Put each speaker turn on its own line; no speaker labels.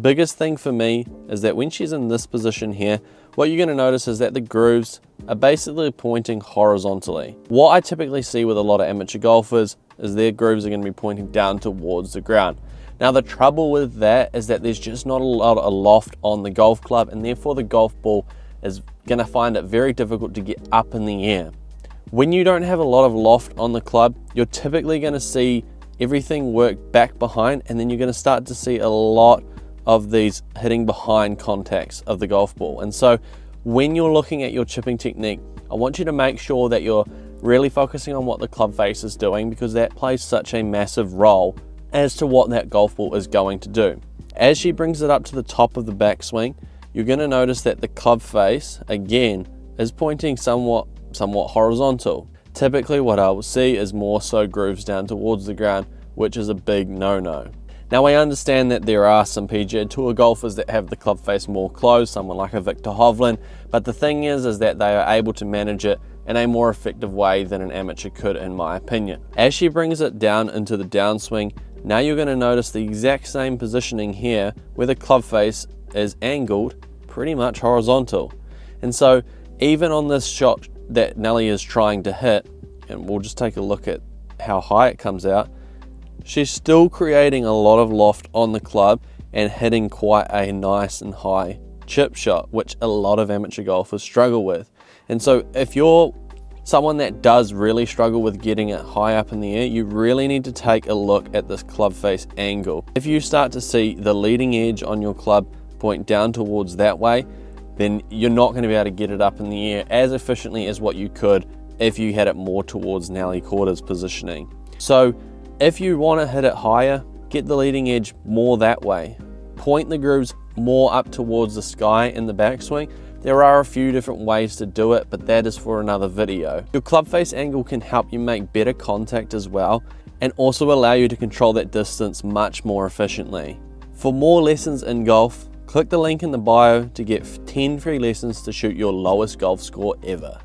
Biggest thing for me is that when she's in this position here, what you're going to notice is that the grooves are basically pointing horizontally. What I typically see with a lot of amateur golfers is their grooves are going to be pointing down towards the ground. Now the trouble with that is that there's just not a lot of loft on the golf club, and therefore the golf ball is going to find it very difficult to get up in the air. When you don't have a lot of loft on the club, you're typically going to see everything work back behind, and then you're going to start to see a lot of these hitting behind contacts of the golf ball. And so when you're looking at your chipping technique, I want you to make sure that you're really focusing on what the club face is doing, because that plays such a massive role as to what that golf ball is going to do. As she brings it up to the top of the backswing, you're going to notice that the club face again is pointing somewhat horizontal. Typically what I will see is more so grooves down towards the ground, which is a big no-no. Now I understand that there are some PGA Tour golfers that have the club face more closed, someone like a Victor Hovland, but the thing is that they are able to manage it in a more effective way than an amateur could, in my opinion. As she brings it down into the downswing, now you're going to notice the exact same positioning here where the club face is angled pretty much horizontal. And so even on this shot that Nelly is trying to hit, and we'll just take a look at how high it comes out, she's still creating a lot of loft on the club and hitting quite a nice and high chip shot, which a lot of amateur golfers struggle with. And so if you're someone that does really struggle with getting it high up in the air, you really need to take a look at this club face angle. If you start to see the leading edge on your club point down towards that way, then you're not going to be able to get it up in the air as efficiently as what you could if you had it more towards Nelly Korda's positioning. So if you want to hit it higher, get the leading edge more that way. Point the grooves more up towards the sky in the backswing. There are a few different ways to do it, but that is for another video. Your club face angle can help you make better contact as well, and also allow you to control that distance much more efficiently. For more lessons in golf, click the link in the bio to get 10 free lessons to shoot your lowest golf score ever.